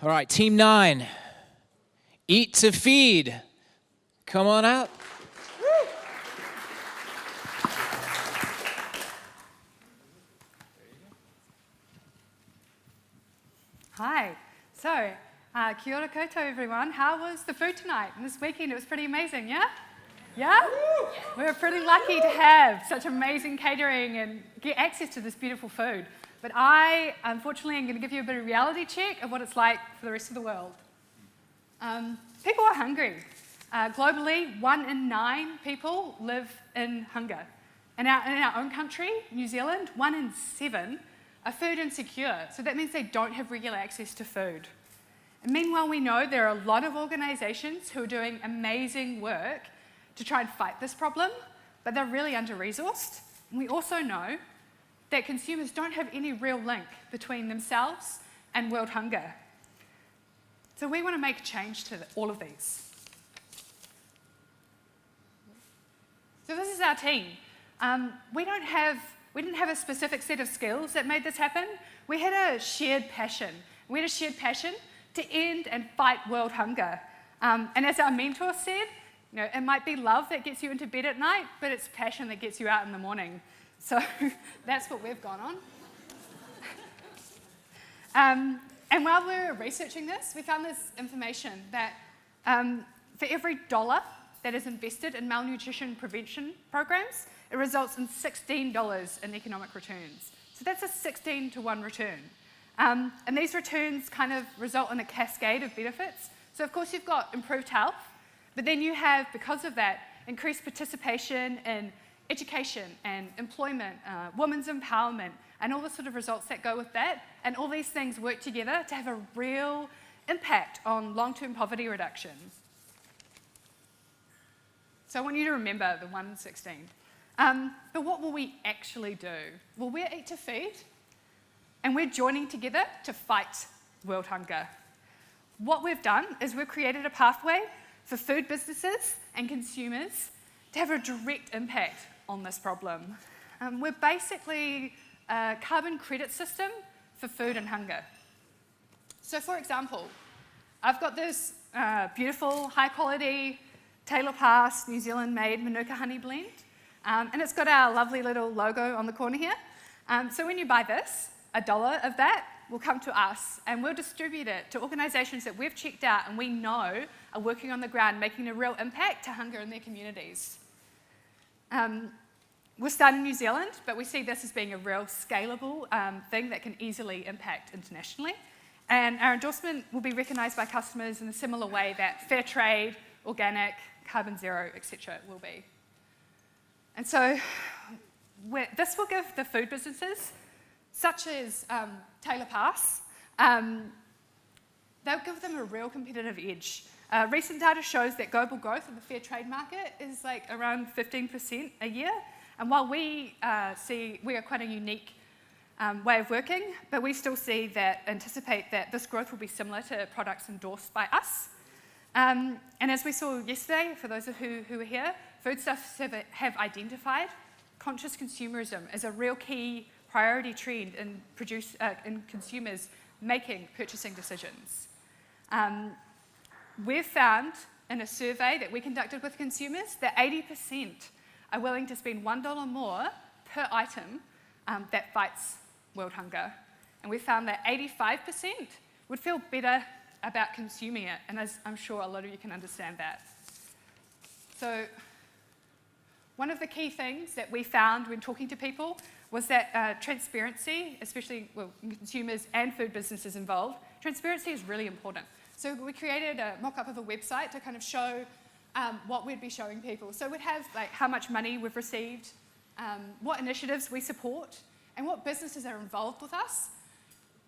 All right, Team 9, EatToFeed. Come on out. Hi. So, kia ora koutou, everyone. How was the food tonight and this weekend? It was pretty amazing, yeah? Yeah? We were pretty lucky to have such amazing catering and get access to this beautiful food. But I, unfortunately, am going to give you a bit of reality check of what it's like for the rest of the world. People are hungry. Globally, 1 in 9 people live in hunger. In our own country, New Zealand, 1 in 7 are food insecure. So that means they don't have regular access to food. And meanwhile, we know there are a lot of organisations who are doing amazing work to try and fight this problem, but they're really under-resourced. And we also know that consumers don't have any real link between themselves and world hunger. So we want to make a change to all of these. So this is our team. We didn't have a specific set of skills that made this happen. We had a shared passion. We had a shared passion to end and fight world hunger. And as our mentor said, you know, it might be love that gets you into bed at night, but it's passion that gets you out in the morning. So that's what we've gone on. And while we were researching this, we found this information that for every $1 that is invested in malnutrition prevention programs, it results in $16 in economic returns. So that's a 16-to-1 return. And these returns kind of result in a cascade of benefits. So of course you've got improved health, but then you have, because of that, increased participation in education and employment, women's empowerment, and all the sort of results that go with that. And all these things work together to have a real impact on long-term poverty reduction. So I want you to remember the 1 in 16. But what will we actually do? Well, we're EatToFeed, and we're joining together to fight world hunger. What we've done is we've created a pathway for food businesses and consumers to have a direct impact on this problem. We're basically a carbon credit system for food and hunger. So for example, I've got this beautiful, high-quality Taylor Pass, New Zealand-made Manuka honey blend, and it's got our lovely little logo on the corner here. So when you buy this, $1 of that will come to us, and we'll distribute it to organisations that we've checked out and we know are working on the ground, making a real impact to hunger in their communities. We're starting in New Zealand, but we see this as being a real scalable thing that can easily impact internationally. And our endorsement will be recognised by customers in a similar way that fair trade, organic, carbon zero, etc. will be. And so this will give the food businesses, such as Taylor Pass, they'll give them a real competitive edge. Recent data shows that global growth in the fair trade market is like around 15% a year. And while we are quite a unique way of working, but we still anticipate that this growth will be similar to products endorsed by us. And as we saw yesterday, for those of you who were here, Foodstuffs have identified conscious consumerism as a real key priority trend in consumers making purchasing decisions. We've found in a survey that we conducted with consumers that 80% are willing to spend $1 more per item that fights world hunger. And we found that 85% would feel better about consuming it, and as I'm sure a lot of you can understand that. So one of the key things that we found when talking to people was that transparency, especially consumers and food businesses involved, transparency is really important. So we created a mock-up of a website to kind of show what we'd be showing people. So we'd have like how much money we've received, what initiatives we support, and what businesses are involved with us.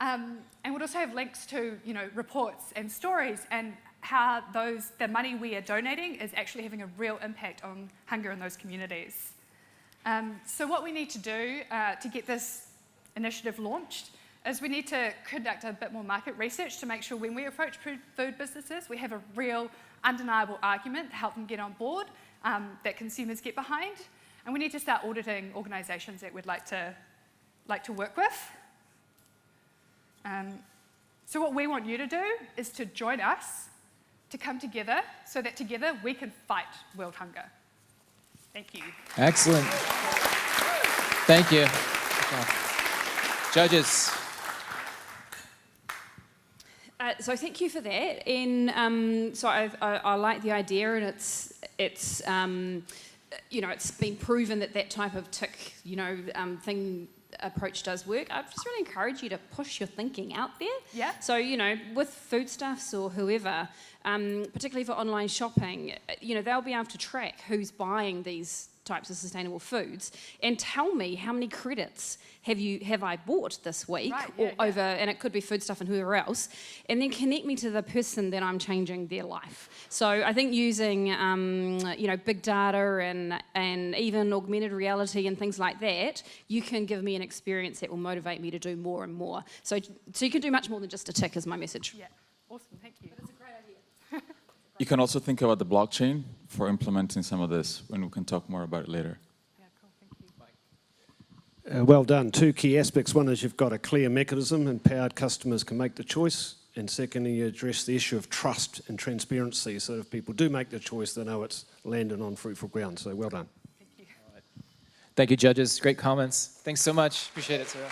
And we'd also have links to reports and stories and how the money we are donating is actually having a real impact on hunger in those communities. So what we need to do to get this initiative launched is we need to conduct a bit more market research to make sure when we approach food businesses, we have a real undeniable argument to help them get on board that consumers get behind. And we need to start auditing organisations that we'd like to work with. So what we want you to do is to join us, to come together, so that together we can fight world hunger. Thank you. Excellent. Thank you. Judges. So thank you for that. And so I like the idea, and it's it's been proven that type of tick approach does work. I just really encourage you to push your thinking out there. Yeah. So with foodstuffs or whoever, particularly for online shopping, they'll be able to track who's buying these types of sustainable foods and tell me how many credits have I bought this week, right, over, and it could be foodstuff and whoever else, and then connect me to the person that I'm changing their life. So I think using big data and even augmented reality and things like that, you can give me an experience that will motivate me to do more and more. So you can do much more than just a tick, is my message. Yeah, awesome, thank you. It's a great idea. You can also think about the blockchain for implementing some of this, and we can talk more about it later. Yeah, cool, thank you. Well done. Two key aspects. One is you've got a clear mechanism, empowered customers can make the choice. And secondly, you address the issue of trust and transparency. So if people do make the choice, they know it's landed on fruitful ground. So well done. Thank you. Thank you, judges. Great comments. Thanks so much. Appreciate it, Sarah.